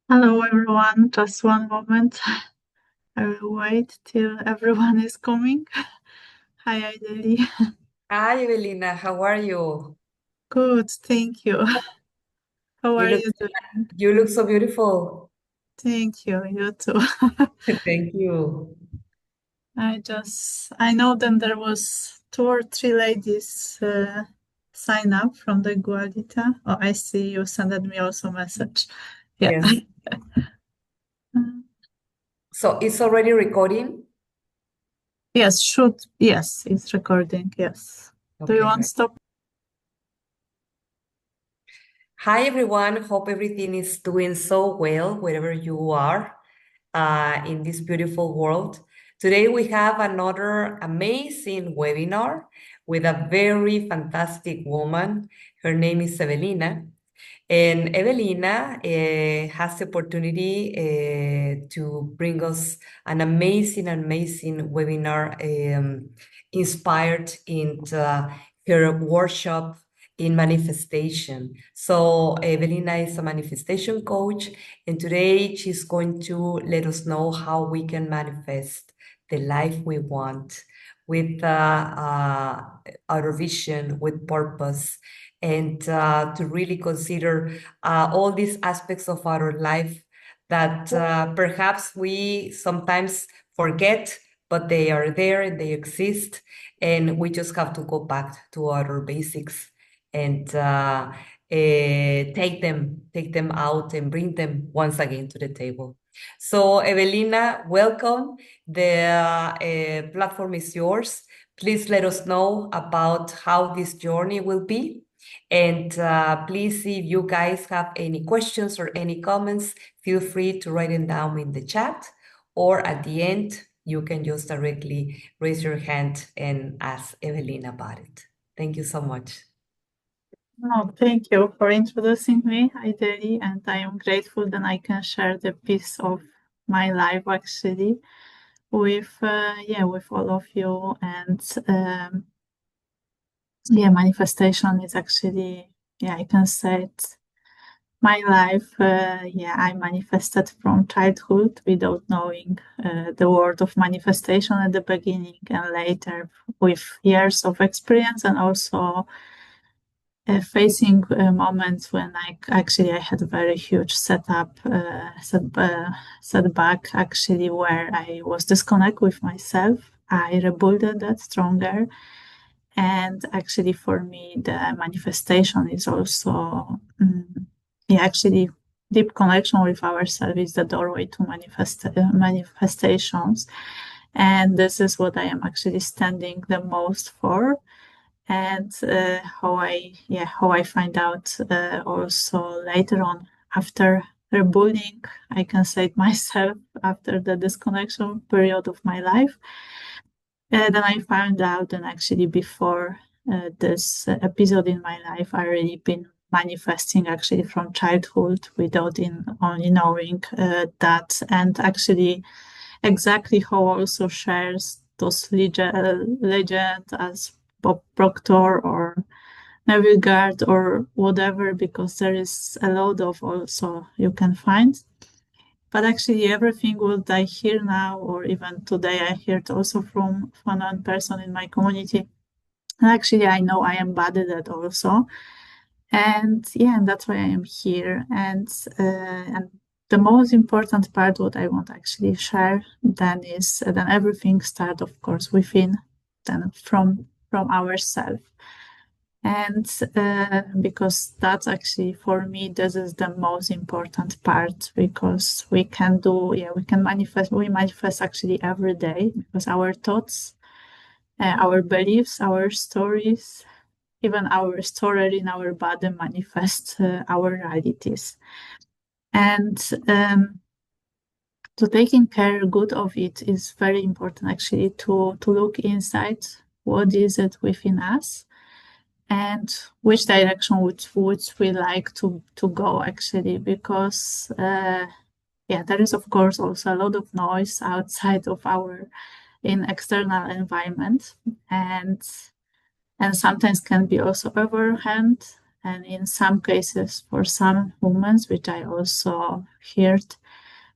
Hello everyone, just one moment. I will wait till everyone is coming. Hi Ideli. Hi, Evelina. How are you? Good, thank you. How You are look you doing? you look so beautiful. Thank you, you too. Thank you. I know that there was two or three ladies sign up from the Guadita. Oh, I see you sent me also message. Yeah. Yes. So it's already recording? Yes, it's recording, yes. Do you Okay, want to great. stop? Hi, everyone. Hope everything is doing so well wherever you are in this beautiful world. Today we have another amazing webinar with a very fantastic woman. Her name is Evelina. And Evelina has the opportunity to bring us an amazing webinar inspired in her workshop in manifestation. So Evelina is a manifestation coach, and today she's going to let us know how we can manifest the life we want with our vision, with purpose, and to really consider all these aspects of our life that perhaps we sometimes forget, but they are there and they exist, and we just have to go back to our basics and take them out and bring them once again to the table. So, Evelina, welcome. The platform is yours. Please let us know about how this journey will be. And please, if you guys have any questions or any comments, feel free to write them down in the chat, or at the end, you can just directly raise your hand and ask Evelyn about it. Thank you so much. No, thank you for introducing me, Ideli, and I am grateful that I can share the piece of my life actually with all of you. And manifestation is actually I can say it. My life, I manifested from childhood without knowing the word of manifestation at the beginning, and later with years of experience and also facing moments when I had a very huge setback actually where I was disconnect with myself. I rebuilt that stronger, and actually for me the manifestation is also actually deep connection with ourselves is the doorway to manifestations, and this is what I am actually standing the most for, and how I find out also later on after rebooting, I can say it myself after the disconnection period of my life. Then I found out, and actually before this episode in my life, I already been manifesting actually from childhood without in only knowing that, and actually exactly how also shares those legend as Bob Proctor or Neville Guard or whatever, because there is a lot of also you can find. But actually, everything what I hear now, or even today, I heard also from one person in my community. And actually, I know I embodied that also, and that's why I am here. And the most important part, what I want to actually share, then is then everything start, of course, within, then from ourselves. And because that's actually for me, this is the most important part, because we can manifest actually every day, because our thoughts, our beliefs, our stories, even our story in our body manifest our realities. And to taking care good of it is very important actually to look inside what is it within us, and which direction would we like to go actually, because there is of course also a lot of noise outside of our in external environment, and sometimes can be also overwhelmed, And in some cases, for some women, which I also heard,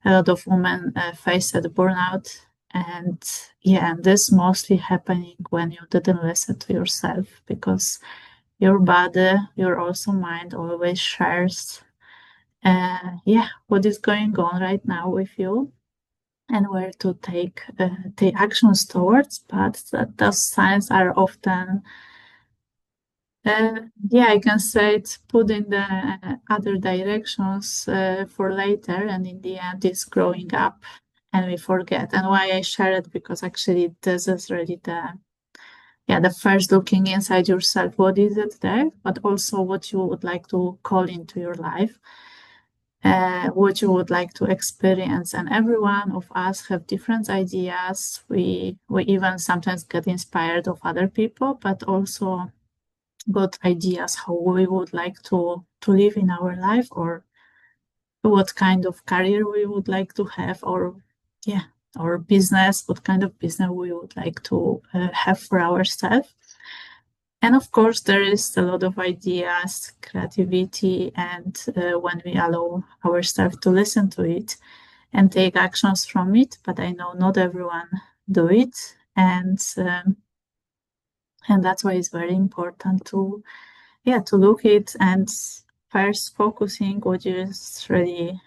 a lot of women face a burnout. And yeah, and this mostly happening when you didn't listen to yourself, because your body, your also mind always shares, what is going on right now with you and where to take actions towards. But those signs are often, I can say it's put in the other directions for later, and in the end, it's growing up and we forget. And why I share it, because actually this is really the first looking inside yourself. What is it there? But also what you would like to call into your life, what you would like to experience. And every one of us have different ideas. We even sometimes get inspired of other people, but also got ideas how we would like to live in our life, or what kind of career we would like to have, or business, what kind of business we would like to have for ourselves. And of course, there is a lot of ideas, creativity, and when we allow ourselves to listen to it and take actions from it. But I know not everyone do it, and that's why it's very important to look it and first focusing what is really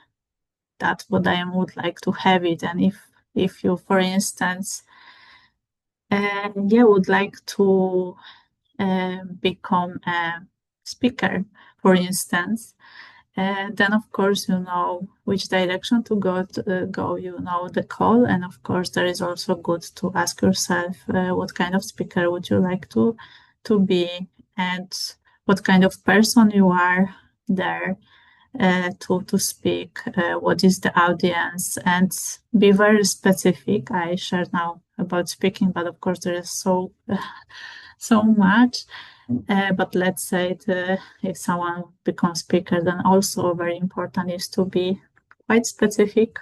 that what I would like to have it. And if you, for instance, would like to become a speaker, for instance, then of course you know which direction to go, you know the call. And of course there is also good to ask yourself what kind of speaker would you like to be, and what kind of person you are there to speak, what is the audience, and be very specific. I shared now about speaking, but of course there is so much. But let's say if someone becomes speaker, then also very important is to be quite specific.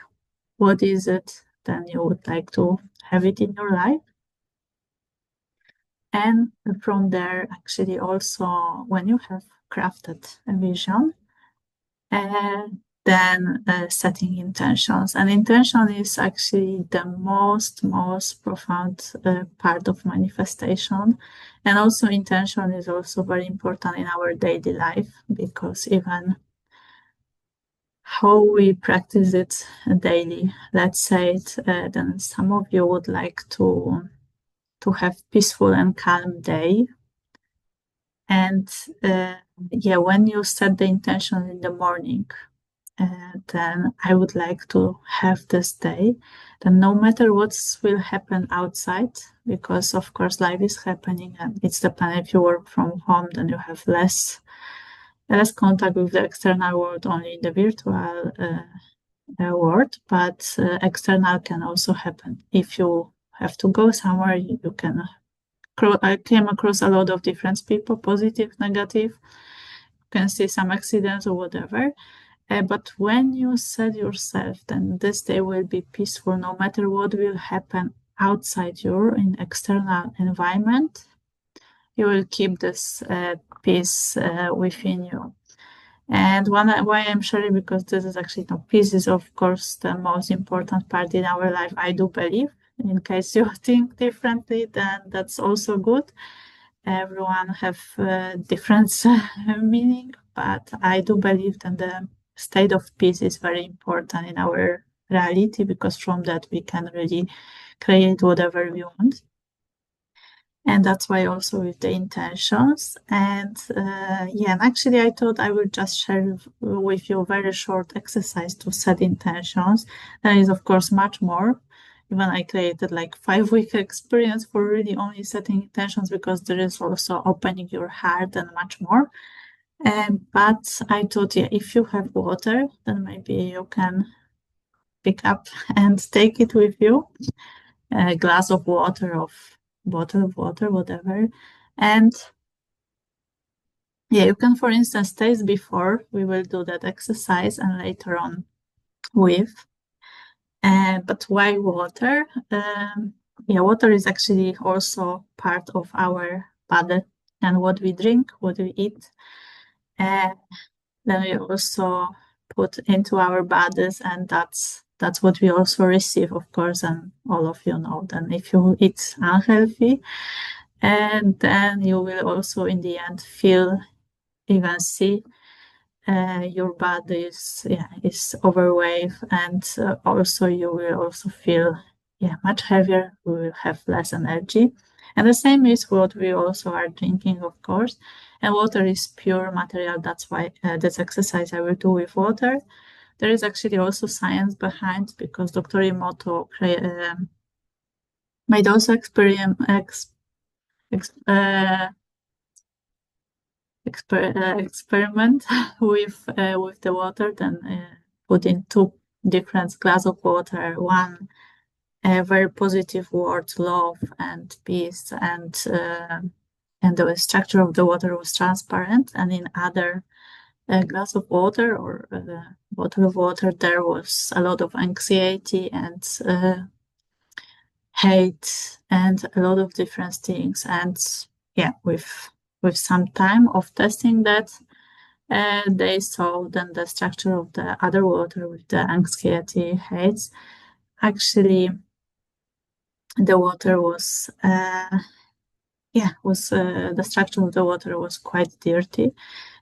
What is it then you would like to have it in your life? And from there, actually also when you have crafted a vision, then setting intentions. And intention is actually the most profound part of manifestation. And also intention is also very important in our daily life, because even how we practice it daily, let's say it, then some of you would like to have peaceful and calm day. And when you set the intention in the morning, then I would like to have this day, then no matter what will happen outside, because of course life is happening, and it's dependent. If you work from home, then you have less contact with the external world, only in the virtual world. But external can also happen. If you have to go somewhere, you can. I came across a lot of different people, positive, negative. You can see some accidents or whatever. But when you set yourself, then this day will be peaceful, no matter what will happen outside you in external environment. You will keep this peace within you. And why I'm sharing, because this is actually peace is of course the most important part in our life. I do believe. In case you think differently, then that's also good. Everyone have different meaning, but I do believe that the state of peace is very important in our reality, because from that we can really create whatever we want. And that's why also with the intentions. And and actually I thought I would just share with you a very short exercise to set intentions. There is of course much more. Even I created like 5-week experience for really only setting intentions, because there is also opening your heart and much more. But I thought, if you have water, then maybe you can pick up and take it with you, a glass of water, bottle of water, whatever. And you can, for instance, taste before we will do that exercise, and later on with. But why water? Water is actually also part of our body, and what we drink, what we eat. And then we also put into our bodies, and that's what we also receive, of course, and all of you know. Then if you eat unhealthy, and then you will also in the end feel, even see your body is overweight, and also you will also feel much heavier. We will have less energy, and the same is what we also are drinking, of course. And water is pure material. That's why this exercise I will do with water. There is actually also science behind, because Dr. Emoto made also experiment with the water. Then put in two different glass of water, one a very positive word, love and peace, and the structure of the water was transparent, and in other glass of water or bottle of water there was a lot of anxiety and hate and a lot of different things. And with some time of testing that, they saw then the structure of the other water with the anxiety, hates. Actually, the water was the structure of the water was quite dirty.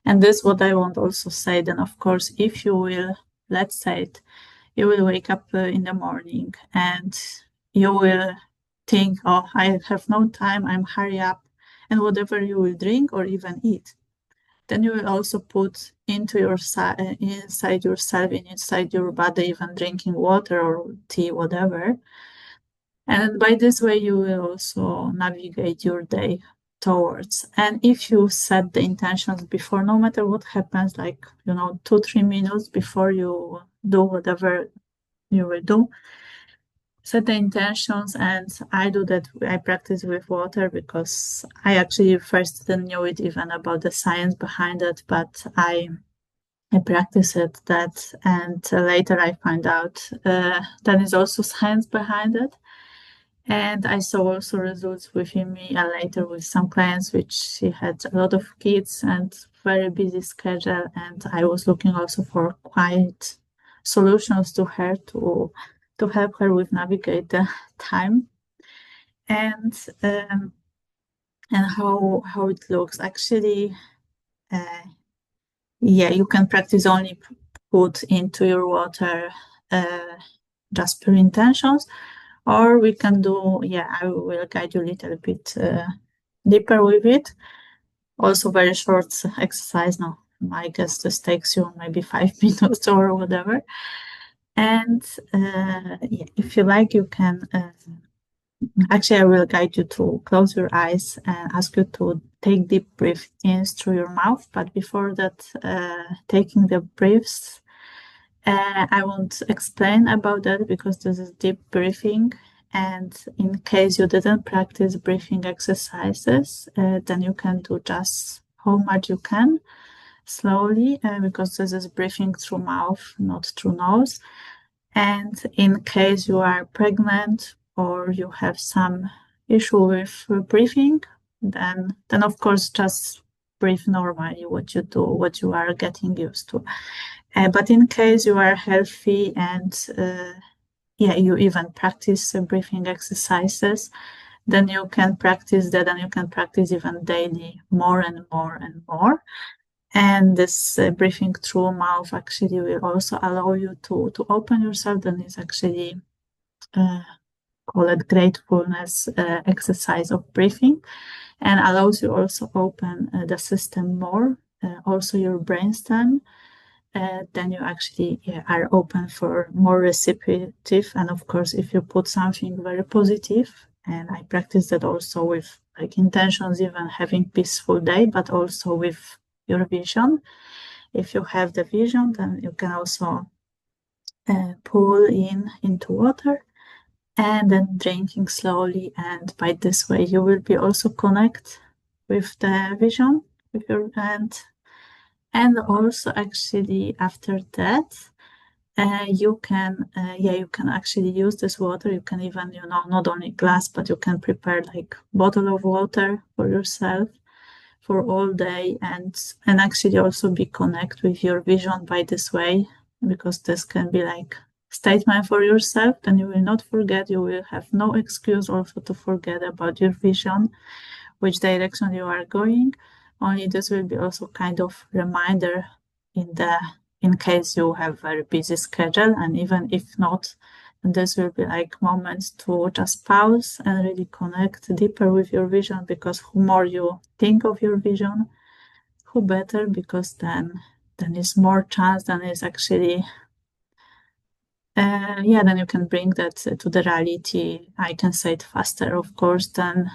And this is what I want also say. Then of course, if you will, let's say it, you will wake up in the morning and you will think, oh, I have no time, I'm hurry up, and whatever you will drink or even eat, then you will also put into your inside yourself, inside your body, even drinking water or tea, whatever. And by this way, you will also navigate your day towards. And if you set the intentions before, no matter what happens, like, 2-3 minutes before you do whatever you will do, set the intentions. And I do that, I practice with water, because I actually first didn't know it even about the science behind it, but I practice it that, and later I find out there is also science behind it. And I saw also results within me, and later with some clients, which she had a lot of kids and very busy schedule, and I was looking also for quiet solutions to her to help her with navigate the time. And how it looks actually, you can practice only put into your water just pure intentions, or we can do, I will guide you a little bit deeper with it. Also very short exercise. No, I guess this takes you maybe 5 minutes or whatever. And if you like, you can, actually I will guide you to close your eyes and ask you to take deep breath in through your mouth. But before that, taking the breaths, I won't explain about that, because this is deep breathing. And in case you didn't practice breathing exercises, then you can do just how much you can, slowly, because this is breathing through mouth, not through nose. And in case you are pregnant or you have some issue with breathing, then of course just breathe normally, what you do, what you are getting used to. But in case you are healthy and you even practice breathing exercises, then you can practice that, and you can practice even daily more and more and more. And this breathing through mouth actually will also allow you to open yourself. Then it's actually call it gratefulness exercise of breathing, and allows you also open the system more, also your brainstem. Then you actually are open for more receptive. And of course, if you put something very positive, and I practice that also with like intentions, even having peaceful day, but also with your vision. If you have the vision, then you can also pull into water and then drinking slowly. And by this way, you will be also connect with the vision with your hand. And also actually after that, you can actually use this water. You can even, not only glass, but you can prepare like bottle of water for yourself for all day and actually also be connect with your vision by this way, because this can be like statement for yourself, then you will not forget, you will have no excuse also to forget about your vision, which direction you are going. Only this will be also kind of reminder in case you have very busy schedule, and even if not, this will be like moments to just pause and really connect deeper with your vision, because who more you think of your vision, who better, because then is more chance, then is actually then you can bring that to the reality. I can say it faster, of course, than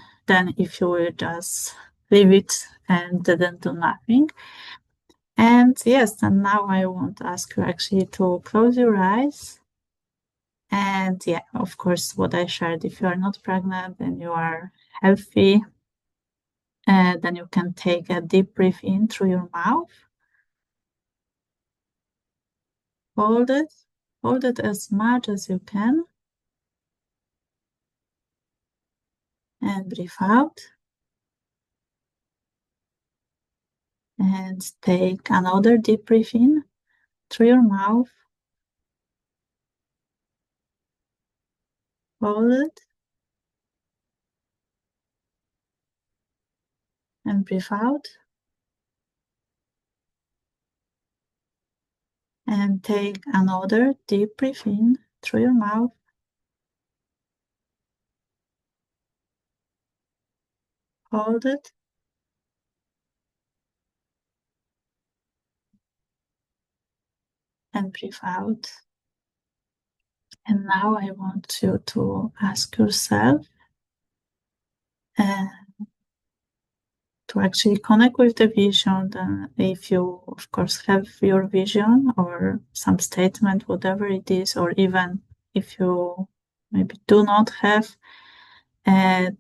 if you will just leave it and didn't do nothing. And yes, and now I want to ask you actually to close your eyes. And yeah, of course, what I shared, if you are not pregnant and you are healthy, then you can take a deep breath in through your mouth. Hold it as much as you can, and breathe out. And take another deep breath in through your mouth. Hold it. And breathe out. And take another deep breath in through your mouth. Hold it. And breathe out. And now I want you to ask yourself to actually connect with the vision. Then if you, of course, have your vision or some statement, whatever it is, or even if you maybe do not have, then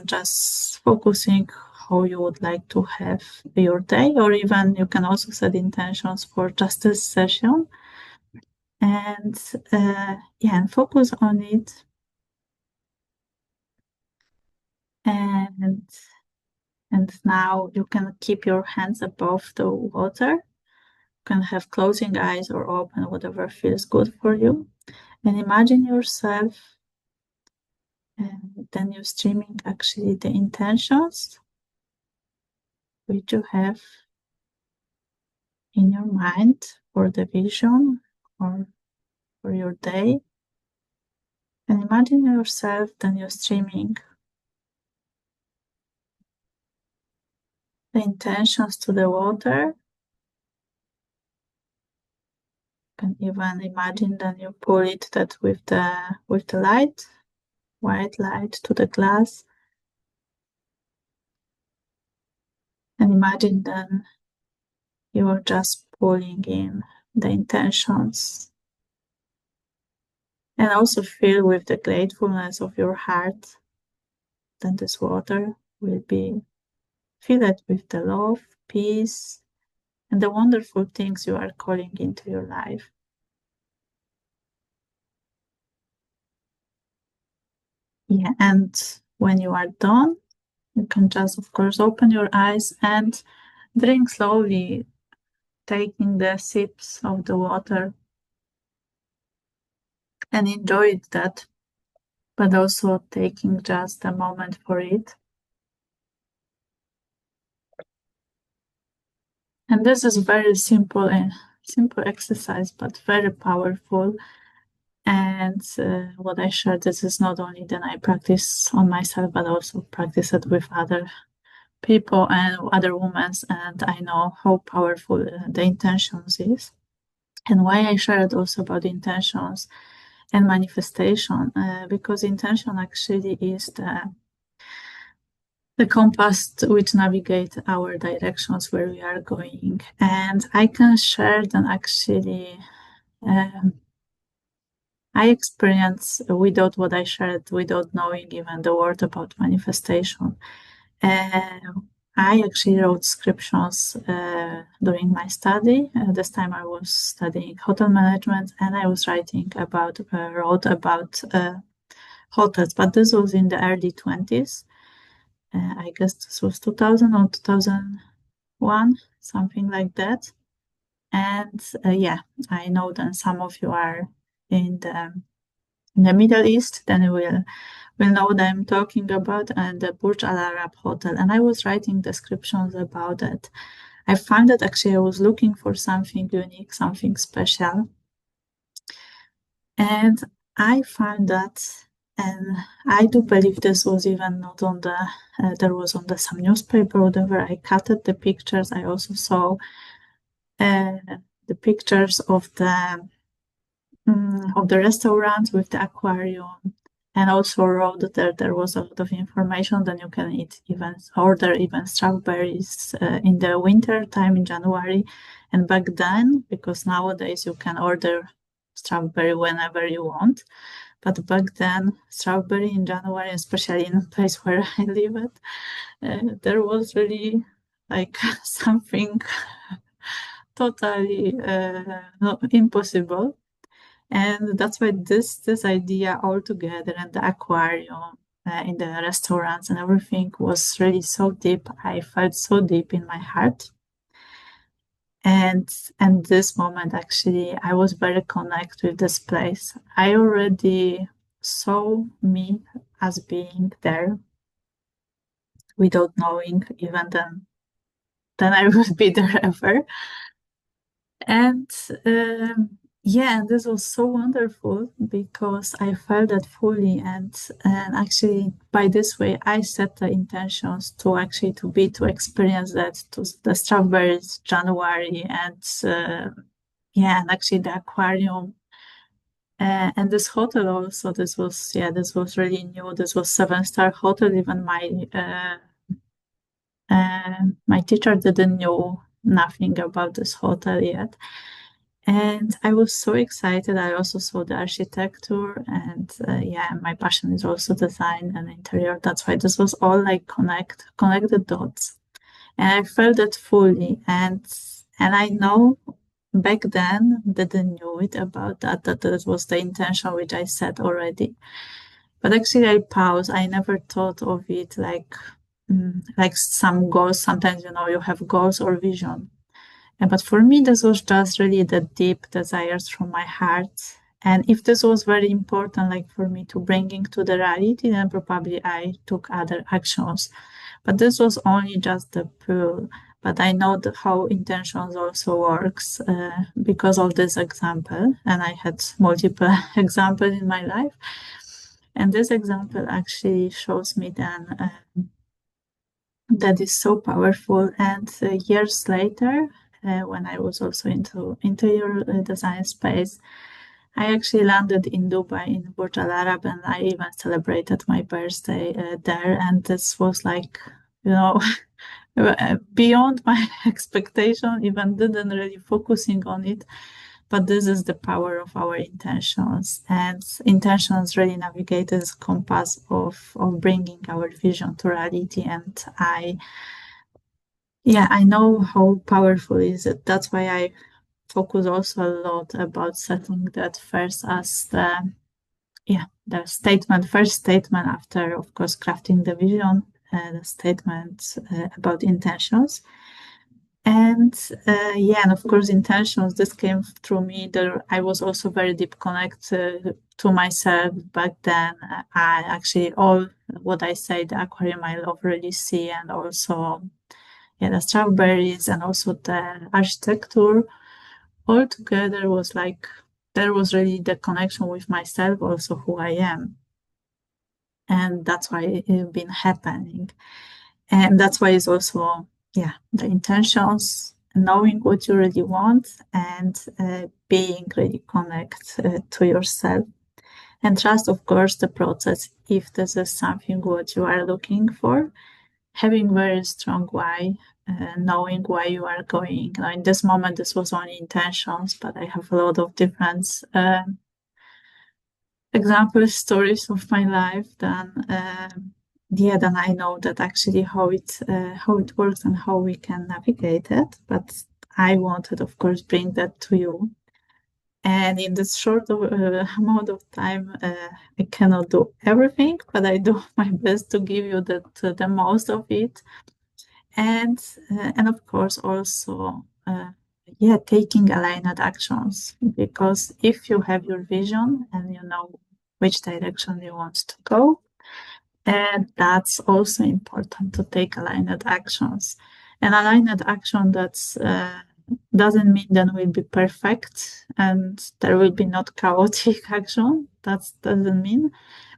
just focusing how you would like to have your day, or even you can also set intentions for just this session, and and focus on it. And now you can keep your hands above the water. You can have closing eyes or open, whatever feels good for you, and imagine yourself. And then you're streaming actually the intentions which you have in your mind for the vision or for your day. And imagine yourself, then you're streaming the intentions to the water. You can even imagine then you pull it that with the light, white light to the glass. And imagine then you are just pulling in the intentions. And also feel with the gratefulness of your heart, then this water will be, fill it with the love, peace, and the wonderful things you are calling into your life. Yeah, and when you are done, you can just, of course, open your eyes and drink slowly, taking the sips of the water and enjoy that, but also taking just a moment for it. And this is very simple exercise, but very powerful. And what I share, this is not only that I practice on myself, but also practice it with other people and other women. And I know how powerful the intentions is. And why I shared also about intentions and manifestation, because intention actually is the compass which navigate our directions where we are going. And I can share that actually I experienced without what I shared, without knowing even the word about manifestation. I actually wrote scriptions during my study. This time I was studying hotel management, and I was writing wrote about hotels, but this was in the early 20s. I guess this was 2000 or 2001, something like that. And yeah, I know that some of you are in the Middle East, then we'll know that I'm talking about, and the Burj Al Arab Hotel. And I was writing descriptions about it. I found that actually I was looking for something unique, something special. And I found that, and I do believe this was even not on there was on some newspaper or whatever. I cutted the pictures. I also saw the pictures of the restaurant with the aquarium, and also wrote that there was a lot of information that you can order even strawberries in the winter time in January. And back then, because nowadays you can order strawberry whenever you want, but back then strawberry in January, especially in a place where I live at, there was really like something totally impossible. And that's why this idea altogether, and the aquarium in the restaurants and everything was really so deep. I felt so deep in my heart. And this moment, actually, I was very connected with this place. I already saw me as being there without knowing even then I would be there ever. And yeah, this was so wonderful because I felt that fully, and actually by this way I set the intentions to actually to experience that, to the strawberries January, and yeah, and actually the aquarium. And this hotel also, this was really new. This was 7-star hotel. Even my teacher didn't know nothing about this hotel yet. And I was so excited. I also saw the architecture, and yeah, my passion is also design and interior. That's why this was all like connected dots. And I felt it fully. And I know back then didn't knew it about that was the intention which I set already. But actually I paused. I never thought of it like some goals. Sometimes, you have goals or vision. But for me, this was just really the deep desires from my heart. And if this was very important, like for me to bringing to the reality, then probably I took other actions. But this was only just the pull. But I know how intentions also works because of this example. And I had multiple examples in my life. And this example actually shows me then that is so powerful. And years later, when I was also into interior design space, I actually landed in Dubai in Burj Al Arab, and I even celebrated my birthday there. And this was like, beyond my expectation. Even didn't really focusing on it. But this is the power of our intentions, and intentions really navigate as compass of bringing our vision to reality. And I know how powerful is it. That's why I focus also a lot about setting that first as the first statement after, of course, crafting the vision, the statement about intentions. And and of course, intentions, this came through me. I was also very deep connected to myself back then. I actually, all what I say, the aquarium I love really see, and also the strawberries, and also the architecture, all together was like, there was really the connection with myself, also who I am. And that's why it's been happening. And that's why it's also, the intentions, knowing what you really want, and being really connected to yourself. And trust, of course, the process. If this is something what you are looking for, having very strong why, knowing why you are going. Now, in this moment, this was only intentions, but I have a lot of different example stories of my life. Then I know that actually how it works and how we can navigate it. But I wanted, of course, bring that to you. And in this short amount of time, I cannot do everything, but I do my best to give you the most of it. And of course also taking aligned actions, because if you have your vision and you know which direction you want to go, and that's also important to take aligned actions. And aligned action that's doesn't mean that will be perfect and there will be not chaotic action. That doesn't mean,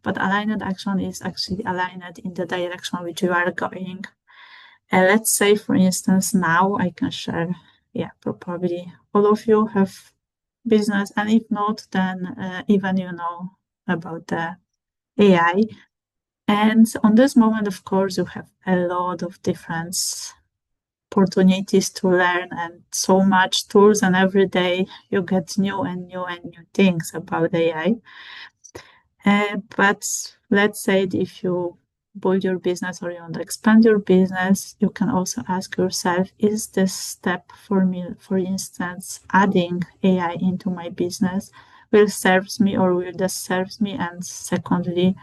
but aligned action is actually aligned in the direction which you are going. And let's say, for instance, now I can share, probably all of you have business, and if not, then even you know about the AI. And on this moment, of course, you have a lot of different opportunities to learn and so much tools, and every day you get new and new and new things about AI. But let's say if you build your business or you want to expand your business, you can also ask yourself, is this step for me, for instance, adding AI into my business, will serve me or will this serve me? And secondly,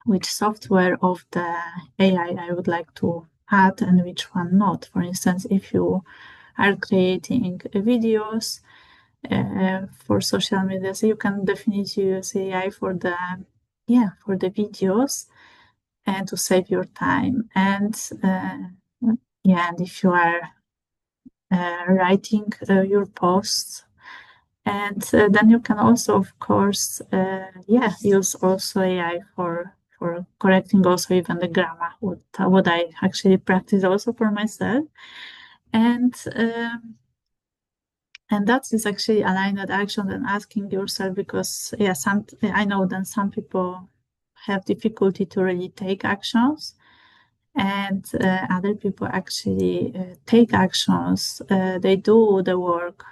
which software of the AI I would like to add and which one not. For instance, if you are creating videos for social media, so you can definitely use AI for the videos and to save your time. And and if you are writing your posts, and then you can also, of course, use also AI for correcting also even the grammar, what I actually practice also for myself. And that is actually aligned action and asking yourself, because I know that some people have difficulty to really take actions, and other people actually take actions. They do the work,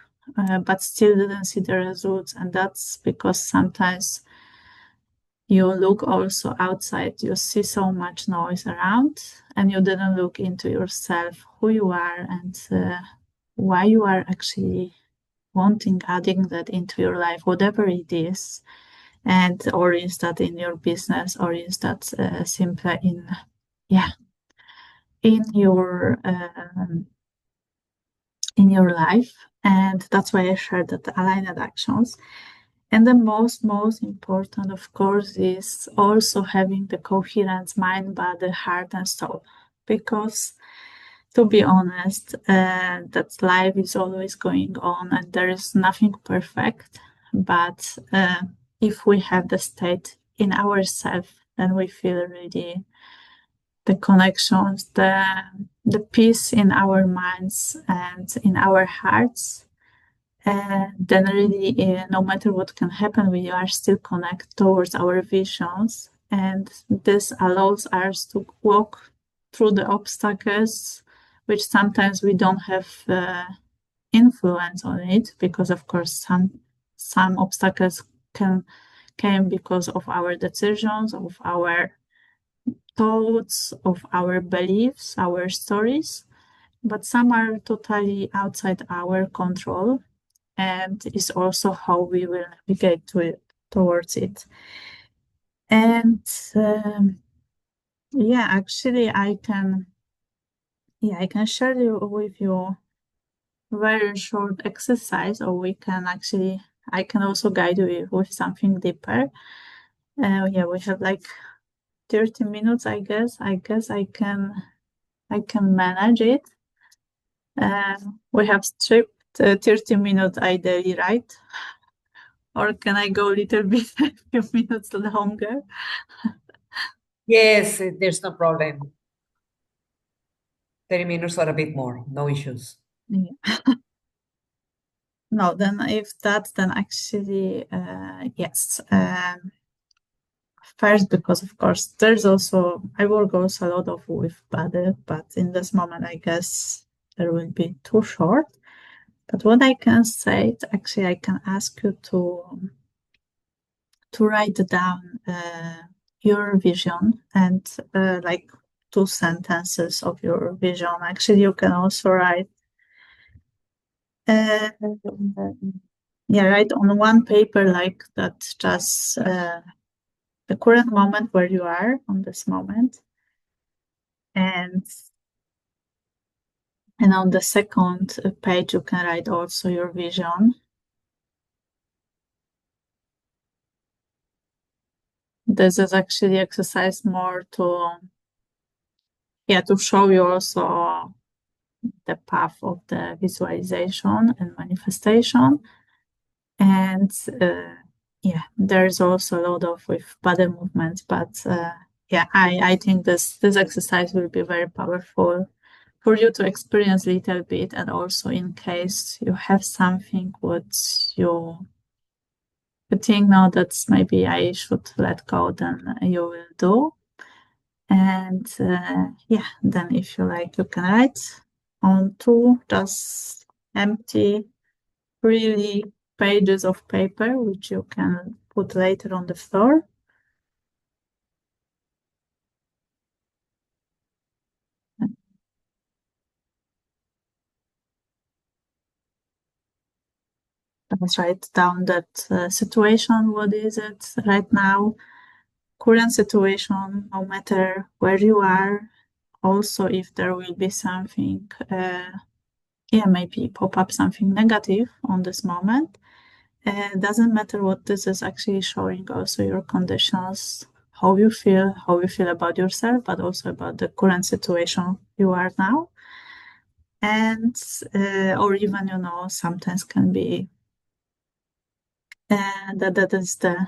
but still didn't see the results, and that's because sometimes you look also outside, you see so much noise around, and you didn't look into yourself, who you are, and why you are actually wanting adding that into your life, whatever it is. And or is that in your business, or is that simply in your life. And that's why I shared that the aligned actions. And the most important, of course, is also having the coherent mind, body, heart, and soul. Because to be honest, that life is always going on and there is nothing perfect. But if we have the state in ourselves, then we feel really the connections, the peace in our minds and in our hearts. Then really, no matter what can happen, we are still connected towards our visions. And this allows us to walk through the obstacles, which sometimes we don't have influence on it, because of course some obstacles came because of our decisions, of our thoughts, of our beliefs, our stories, but some are totally outside our control, and is also how we will navigate towards it. And actually, I can share with you very short exercise, or I can also guide you with something deeper. We have like 30 minutes, I guess. I can manage it. We have strict 30 minutes ideally, right? Or can I go a little bit, a few minutes longer? Yes, there's no problem. 30 minutes or a bit more, no issues. Yeah. No, then if that, then actually, yes. First, because of course, there's also, I work also a lot of with body, but in this moment, I guess there will be too short. But what I can say, actually, I can ask you to write down your vision and like 2 sentences of your vision. Actually, you can also write Uh, yeah, write on one paper like that, just the current moment where you are on this moment, and on the second page you can write also your vision. This is actually exercise more to show you also the path of the visualization and manifestation. And there's also a lot of with body movements, but I think this exercise will be very powerful for you to experience a little bit, and also in case you have something what you think now that maybe I should let go, then you will do. And then if you like, you can write on two just empty, really pages of paper, which you can put later on the floor. Just write down that situation. What is it right now? Current situation, no matter where you are. Also, if there will be something, maybe pop up something negative on this moment. Doesn't matter what this is actually showing, also your conditions, how you feel about yourself, but also about the current situation you are now. And or even, sometimes can be that is the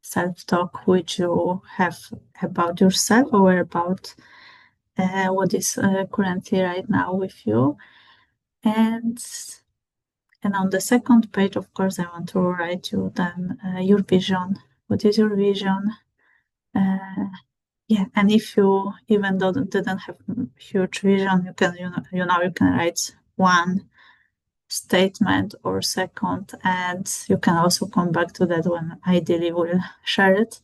self-talk which you have about yourself or about what is currently right now with you. And on the second page, of course, I want to write you then your vision. What is your vision? And if you even though didn't have huge vision, you can you can write one statement or second, and you can also come back to that when ideally we'll share it.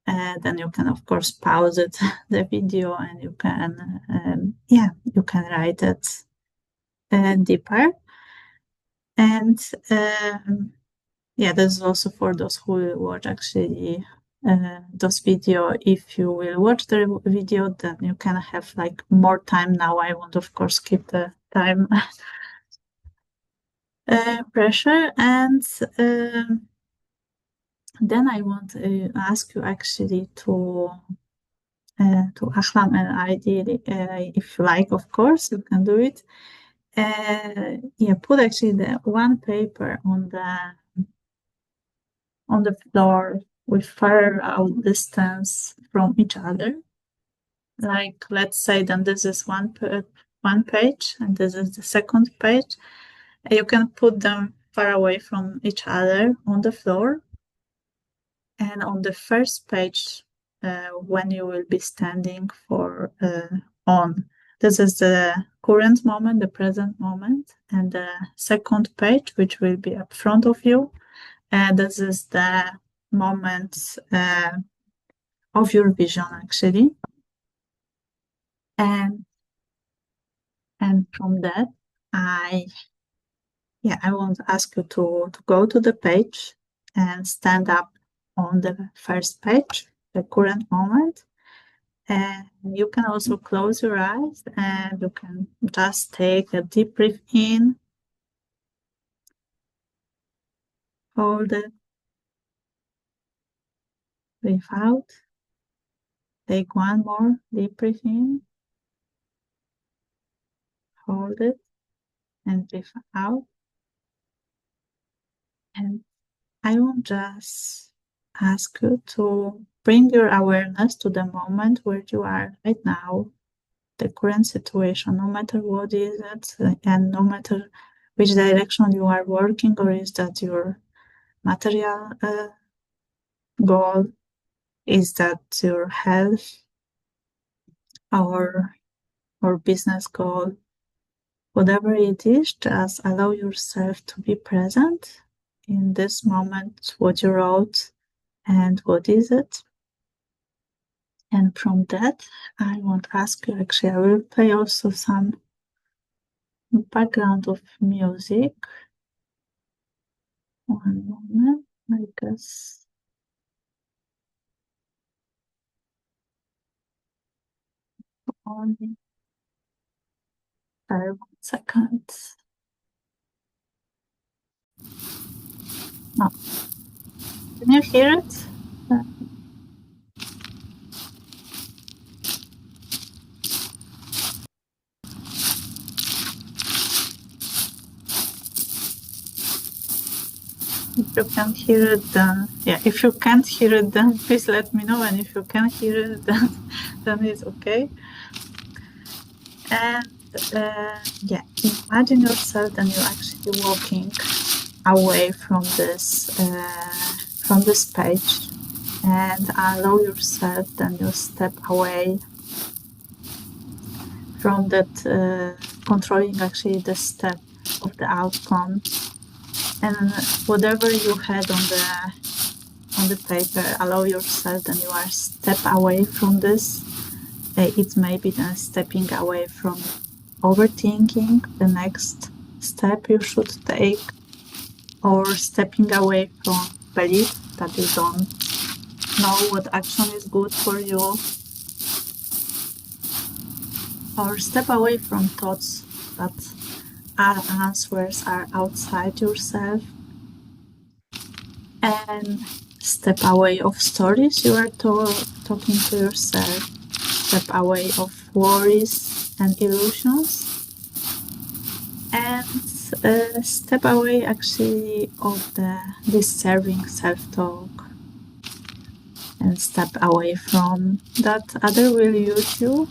And then you can of course pause it, the video, and you can you can write it deeper. And this is also for those who will watch actually those video. If you will watch the video, then you can have like more time. Now I want of course keep the time pressure. And then I want to ask you actually to Ahlam, and ideally, if you like, of course, you can do it. Put actually the one paper on the floor with far out distance from each other. Like, let's say then this is one page and this is the second page. You can put them far away from each other on the floor. And on the first page, when you will be standing for this is the current moment, the present moment, and the second page, which will be up front of you, this is the moment of your vision actually. And from that, I want to ask you to go to the page and stand up on the first page, the current moment. And you can also close your eyes and you can just take a deep breath in, hold it, breathe out, take one more deep breath in, hold it, and breathe out. And I will just ask you to bring your awareness to the moment where you are right now, the current situation, no matter what is it, and no matter which direction you are working, or is that your material goal, is that your health or business goal, whatever it is, just allow yourself to be present in this moment, what you wrote and what is it. And from that, I want to ask you, actually, I will play also some background of music. One moment, I guess. Only 1 second. No. Can you hear it? If you can hear it, then if you can't hear it, then please let me know. And if you can hear it, then it's okay. And imagine yourself that you're actually walking away from this page, and allow yourself then you step away from that controlling actually the step of the outcome, and whatever you had on the paper, allow yourself that you are step away from this. It may be then stepping away from overthinking the next step you should take, or stepping away from belief that you don't know what action is good for you, or step away from thoughts that are answers are outside yourself, and step away of stories you are talking to yourself, step away of worries and illusions, and step away actually of the disturbing self-talk, and step away from that other will use you,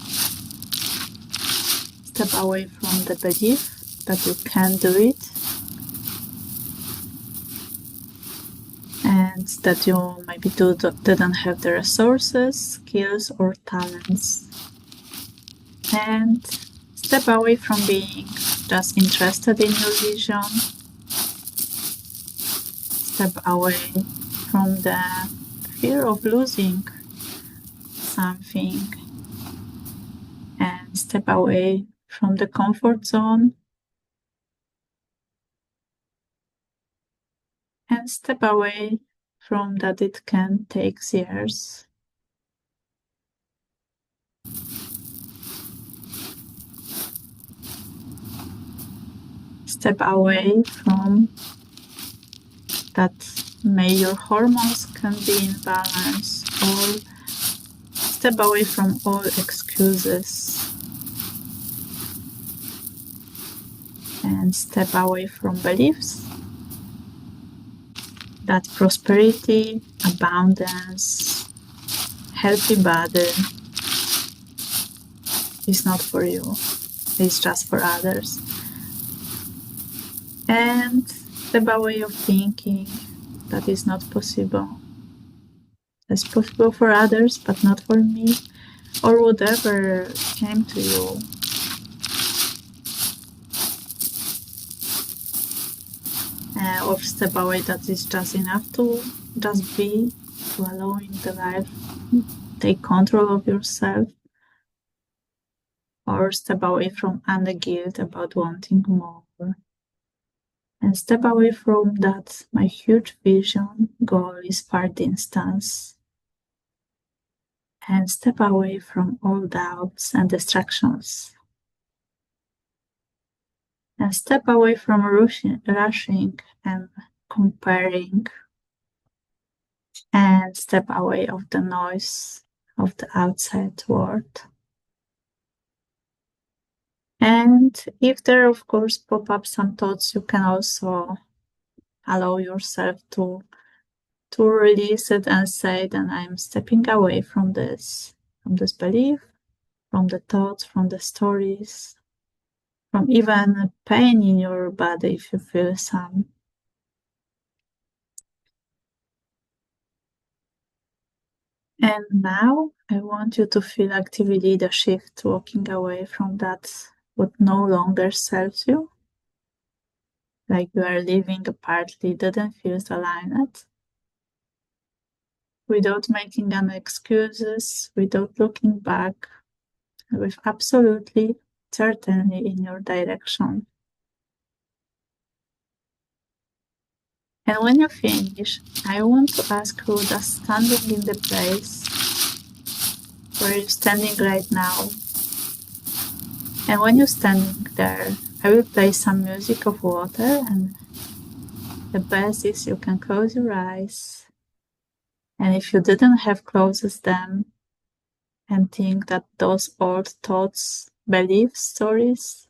step away from the belief that you can do it, and that you maybe didn't have the resources, skills, or talents, and step away from being just interested in your vision, step away from the fear of losing something, and step away from the comfort zone, and step away from that it can take years. Step away from that may your hormones can be in balance, or step away from all excuses, and step away from beliefs that prosperity, abundance, healthy body is not for you, it's just for others. And step away of thinking that is not possible. It's possible for others, but not for me, or whatever came to you. Or step away that is just enough to just be, to allowing the life take control of yourself, or step away from any guilt about wanting more, and step away from that my huge vision goal is far distance, and step away from all doubts and distractions, and step away from rushing and comparing, and step away of the noise of the outside world. And if there, of course, pop up some thoughts, you can also allow yourself to release it and say, then I'm stepping away from this belief, from the thoughts, from the stories, from even pain in your body if you feel some. And now I want you to feel actively the shift, walking away from that what no longer serves you, like you are living a partly didn't feel aligned, without making any excuses, without looking back, with absolutely certainly in your direction. And when you finish, I want to ask you, just standing in the place where you're standing right now. And when you're standing there, I will play some music of water, and the best is you can close your eyes. And if you didn't have closed them and think that those old thoughts, beliefs, stories,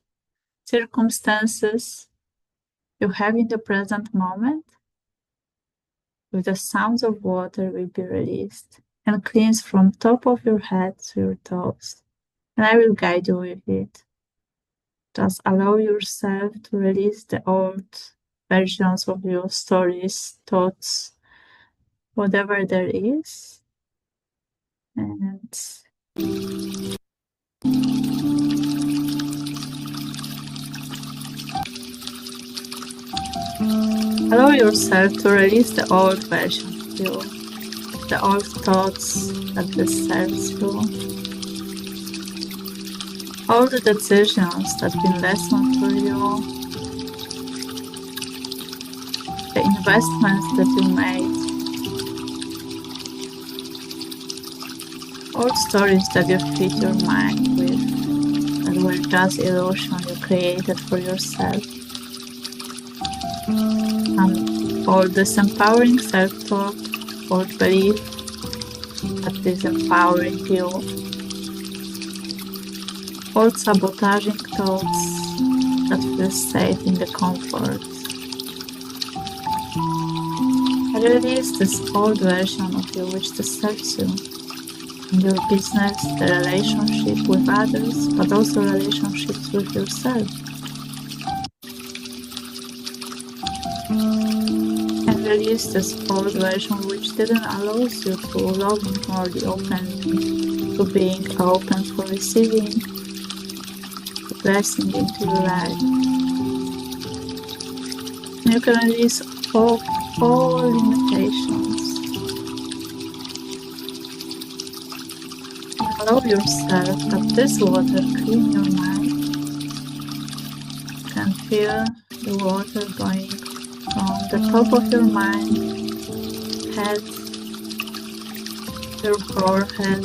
circumstances you have in the present moment, with the sounds of water will be released and cleansed from top of your head to your toes. And I will guide you with it. Just allow yourself to release the old versions of your stories, thoughts, whatever there is. And allow yourself to release the old version of you, the old thoughts that disturbs you, all the decisions that been lessons for you, the investments that you made, all stories that you feed your mind with, that were just illusion you created for yourself. And all this empowering self-talk, old belief that is empowering you, all sabotaging thoughts that feel safe in the comfort. Release this old version of you which disturbs you in your business, the relationship with others, but also relationships with yourself. And release this old version which didn't allow you to loving more openly, to being open for receiving the blessing into your life. And you can release all limitations. And allow yourself that this water clean your mind. You can feel the water going from the top of your mind, head, your forehead,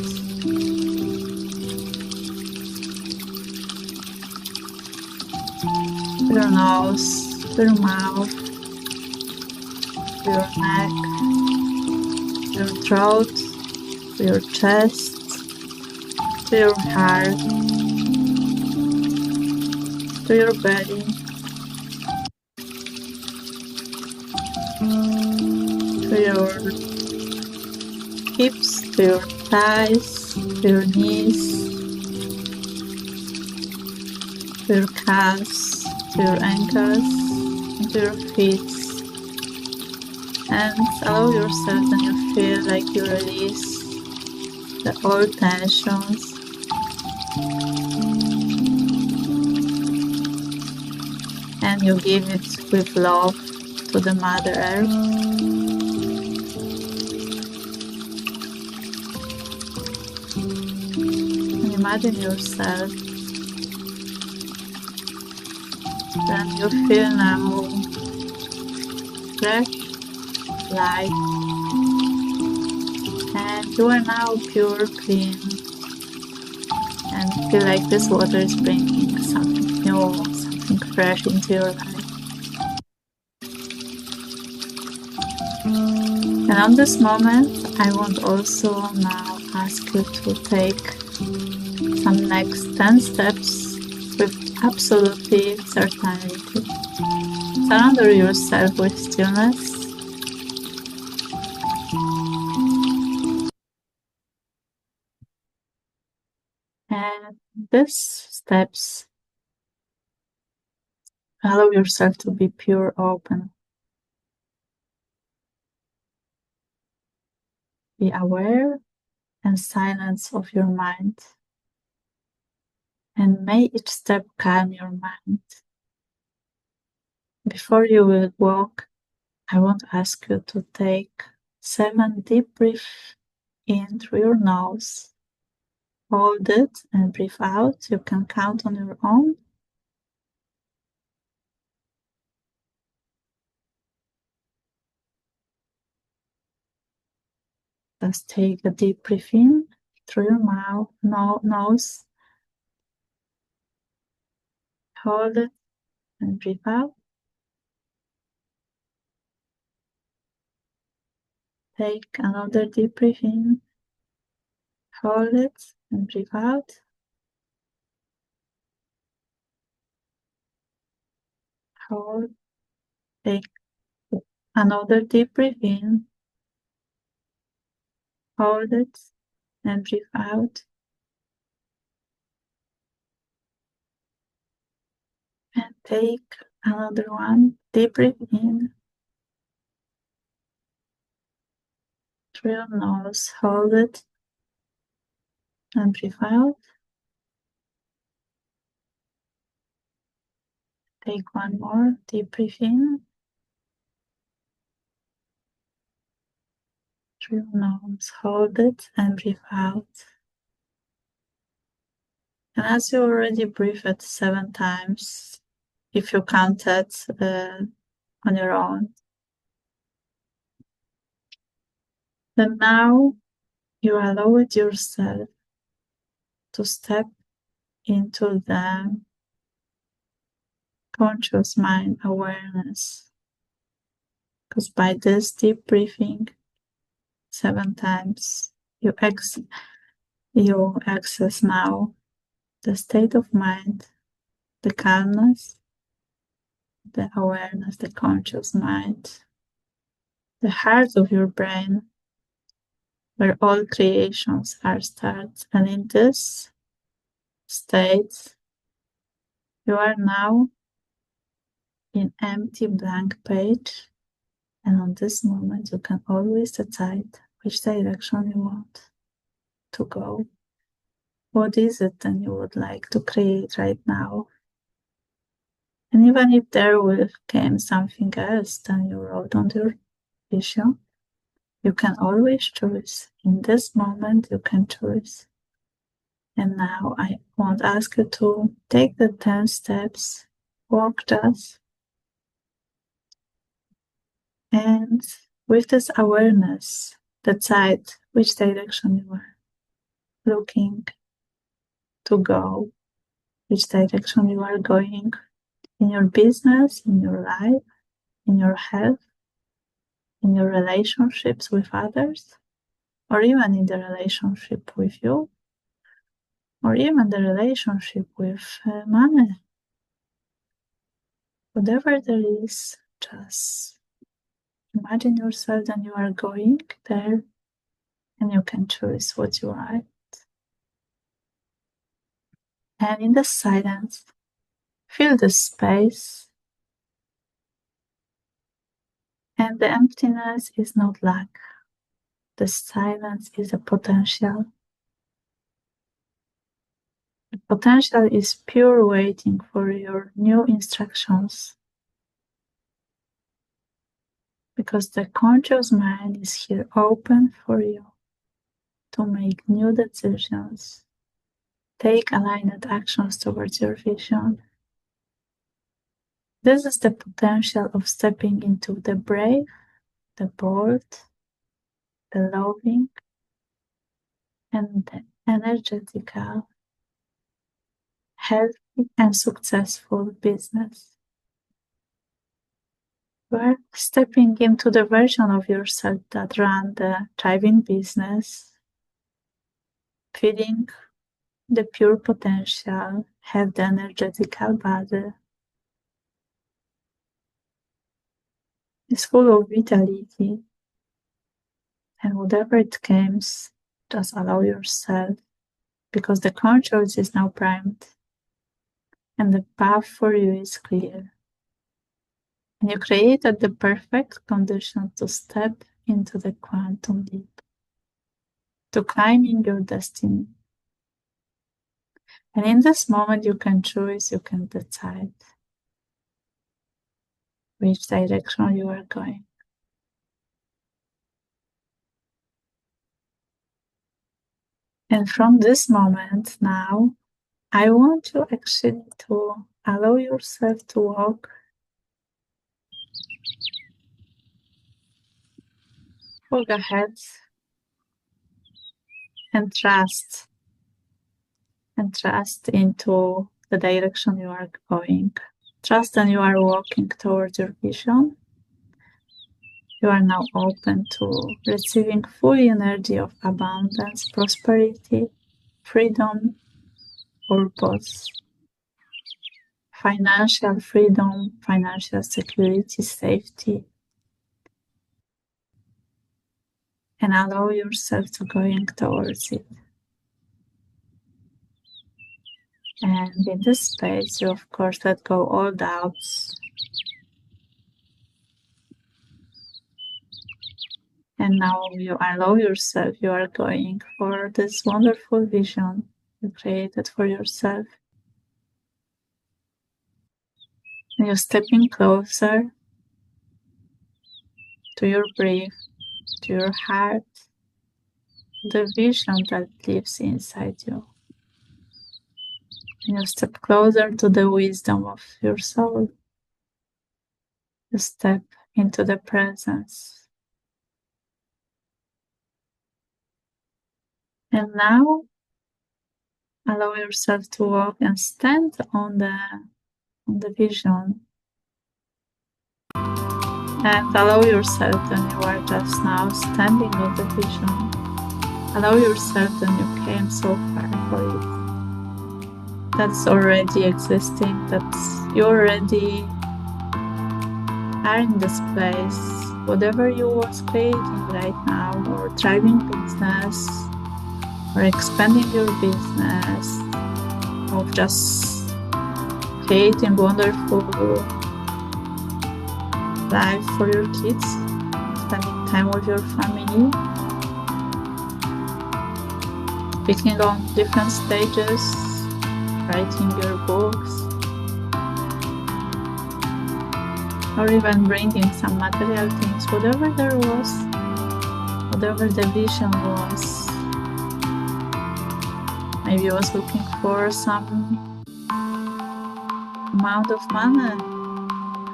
your nose, your mouth, your neck, your throat, your chest, to your heart, to your belly, to your hips, to your thighs, to your knees, to your calves, to your ankles, and to your feet. And allow yourself when you feel like you release the old tensions. And you give it with love to the Mother Earth. And imagine yourself that you feel now fresh, light, and you are now pure, clean, and feel like this water is bringing something new, something fresh into your life. And on this moment, I want also now ask you to take some next 10 steps with absolutely certainty. Surrender yourself with stillness. And these steps allow yourself to be pure, open. Be aware and silence of your mind. And may each step calm your mind. Before you will walk, I want to ask you to take 7 deep breaths in through your nose. Hold it and breathe out. You can count on your own. Just take a deep breath in through your mouth, nose. Hold it and breathe out. Take another deep breath in. Hold it and breathe out. Hold. Take another deep breath in. Hold it and breathe out. And take another one. Deep breath in through your nose. Hold it and breathe out. Take one more. Deep breath in through your nose. Hold it and breathe out. And as you already breathed 7 times, if you counted on your own, then now you allow it yourself to step into the conscious mind awareness. Because by this deep breathing 7 times, you access now the state of mind, the calmness, the awareness, the conscious mind, the heart of your brain, where all creations are started. And in this state, you are now in empty blank page, and on this moment you can always decide which direction you want to go. What is it then you would like to create right now? And even if there will come something else than you wrote on your vision, you can always choose. In this moment you can choose. And now I want to ask you to take the 10 steps, walk just, and with this awareness, decide which direction you are looking to go, which direction you are going in your business, in your life, in your health, in your relationships with others, or even in the relationship with you, or even the relationship with money. Whatever there is, just imagine yourself that you are going there and you can choose what you are. And in the silence, feel the space. And the emptiness is not lack. The silence is a potential. The potential is pure waiting for your new instructions. Because the conscious mind is here open for you to make new decisions, take aligned actions towards your vision. This is the potential of stepping into the brave, the bold, the loving, and the energetical, healthy, and successful business. You are stepping into the version of yourself that runs the thriving business, feeding the pure potential, have the energetical body, is full of vitality, and whatever it comes, just allow yourself, because the conscious is now primed and the path for you is clear. And you created the perfect condition to step into the quantum leap, to climbing your destiny. And in this moment, you can choose, you can decide which direction you are going. And from this moment now, I want you actually to allow yourself to walk ahead and trust into the direction you are going. Trust that you are walking towards your vision. You are now open to receiving full energy of abundance, prosperity, freedom, purpose, financial freedom, financial security, safety. And allow yourself to going towards it. And in this space, you of course let go all doubts. And now you allow yourself, you are going for this wonderful vision you created for yourself. And you're stepping closer to your breath, to your heart, the vision that lives inside you. And you step closer to the wisdom of your soul. You step into the presence. And now, allow yourself to walk and stand on the vision. And allow yourself when you are just now standing on the vision. Allow yourself when you came so far for it. That's already existing, that's you already are in this place. Whatever you was creating right now, or driving business, or expanding your business, of just creating wonderful life for your kids, spending time with your family, speaking on different stages, writing your books, or even bringing some material things, whatever there was, whatever the vision was. Maybe you was looking for some amount of money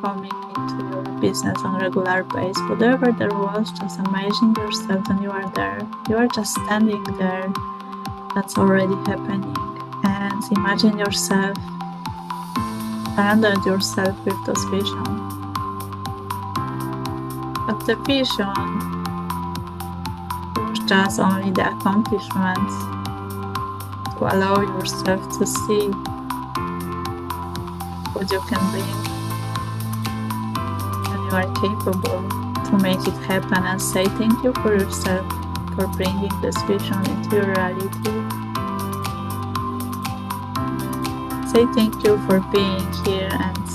coming into your business on a regular basis. Whatever there was, just imagine yourself when you are there. You are just standing there. That's already happening. And imagine yourself, surrounded yourself with this vision. But the vision was just only the accomplishments. To allow yourself to see what you can bring, and you are capable to make it happen, and say thank you for yourself for bringing this vision into your reality. Say thank you for being here and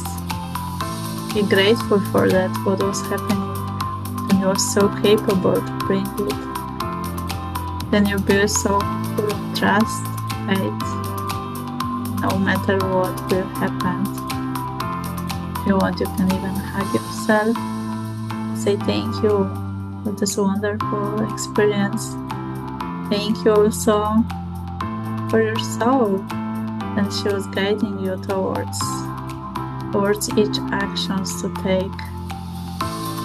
be grateful for that, what was happening, and you are so capable to bring it. Then you be so full of trust, faith, no matter what will happen. If you want, you can even hug yourself. Say thank you for this wonderful experience. Thank you also for your soul, and she was guiding you towards each actions to take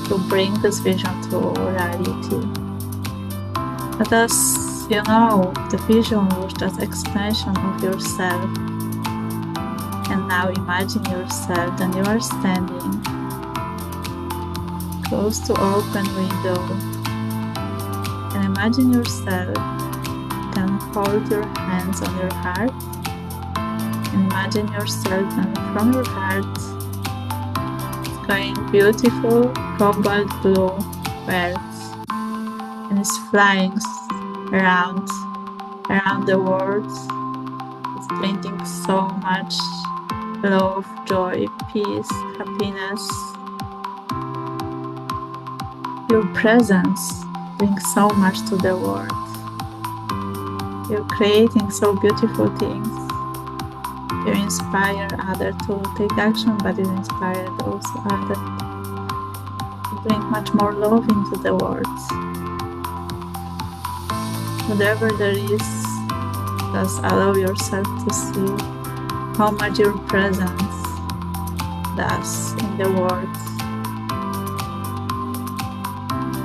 to bring this vision to reality. But as you know, the vision was just expansion of yourself. And now imagine yourself and you are standing close to open window. And imagine yourself, you can hold your hands on your heart. And imagine yourself, and from your heart it's going beautiful cobalt blue birds. And it's flying around the world. It's bringing so much love, joy, peace, happiness. Your presence brings so much to the world. You're creating so beautiful things. You inspire others to take action, but you inspire those others to bring much more love into the world. Whatever there is, just allow yourself to see how much your presence does in the world.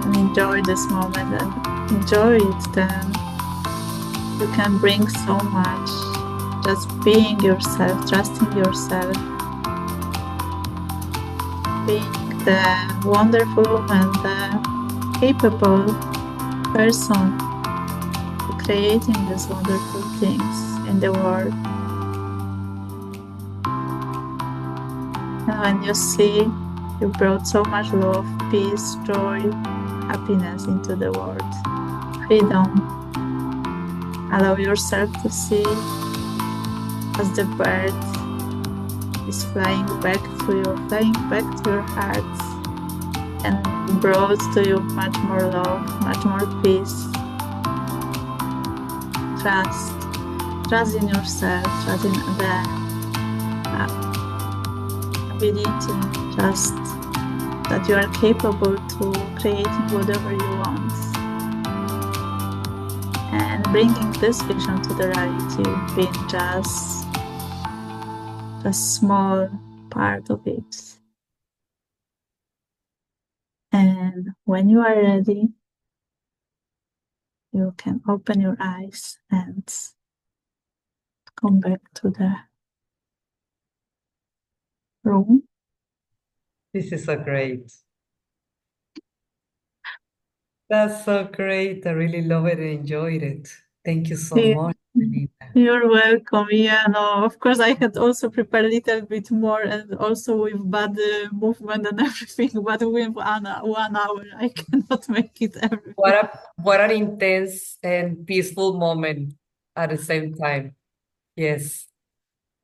And enjoy this moment and enjoy it then. You can bring so much. Just being yourself, trusting yourself, being the wonderful and the capable person creating these wonderful things in the world. And when you see you brought so much love, peace, joy, happiness into the world, freedom, allow yourself to see as the bird is flying back to your heart, and brought to you much more love, much more peace, trust in yourself, trust in the ability, trust that you are capable to creating whatever you want, and bringing this vision to the reality, being just a small part of it. And when you are ready, you can open your eyes and come back to the room. This is so great. That's so great. I really love it and enjoyed it. Thank you so Yeah. much, Melina. You're welcome. Yeah, no, of course, I had also prepared a little bit more, and also with body movement and everything, but with 1 hour, I cannot make it everything. What an intense and peaceful moment at the same time. Yes.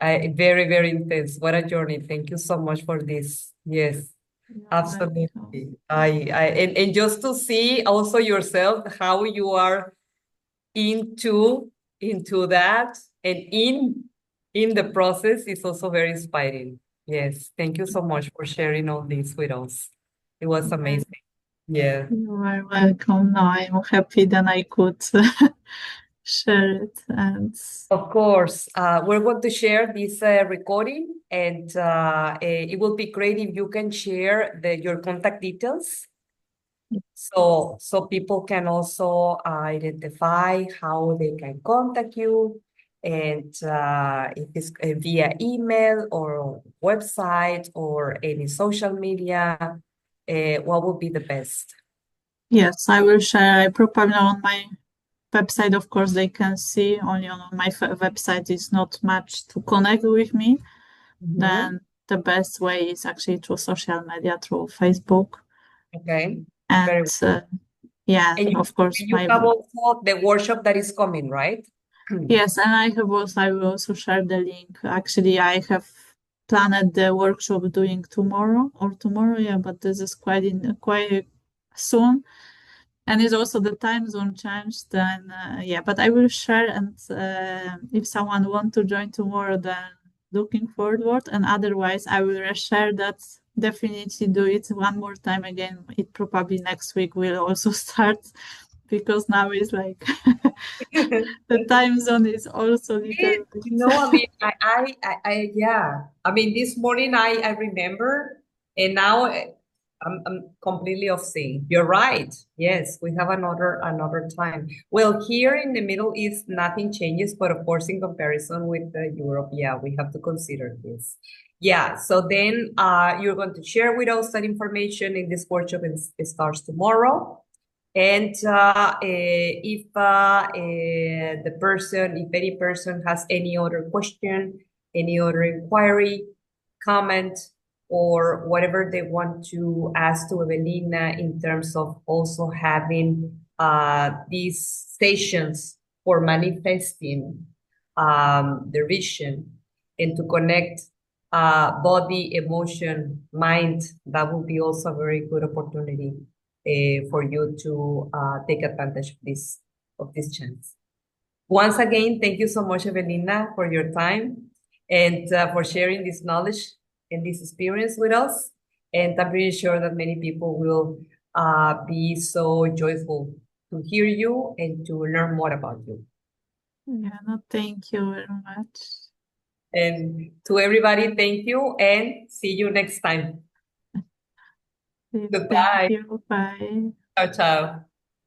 Very, very intense. What a journey. Thank you so much for this. Yes, You're welcome. absolutely. And just to see also yourself how you are into that and in the process is also very inspiring. Yes, thank you so much for sharing all this with us. It was Yeah, amazing. Yeah. you are welcome. No, I'm happy that I could share it. And Of course, we're going to share this recording, and it will be great if you can share your contact details, so people can also identify how they can contact you, and if it's via email or website or any social media, what would be the best? yes, I will share. I probably on my website, of course, they can see only on my website is not much to connect with me. Mhm. Then the best way is actually through social media, through Facebook. Okay, very And well. yeah, And of course, you my have also the workshop that is coming, right? yes, and I will also share the link. Actually, I have planned the workshop doing tomorrow, yeah, but this is quite soon. And it's also the time zone changed, then yeah, but I will share, and if someone want to join tomorrow, then looking forward, and otherwise I will share that, definitely do it one more time again. It probably next week will also start, because now it's like the time zone is also little I bit. mean, yeah. I mean, this morning I remember, and now I'm completely off sync. You're right. Yes, we have another time. Well, here in the Middle East, nothing changes, but of course, in comparison with Europe, yeah, we have to consider this. Yeah. So then, you're going to share with us that information in this workshop. It starts tomorrow. And if any person has any other question, any other inquiry, comment, or whatever they want to ask to Evelina in terms of also having these sessions for manifesting their vision and to connect body, emotion, mind, that will be also a very good opportunity for you to take advantage of this chance. Once again, thank you so much, Evelina, for your time and for sharing this knowledge and this experience with us. And I'm pretty sure that many people will be so joyful to hear you and to learn more about you. Yeah, no, thank you very much. And to everybody, thank you and see you next time. Thank Goodbye. you. Bye. Ciao, ciao.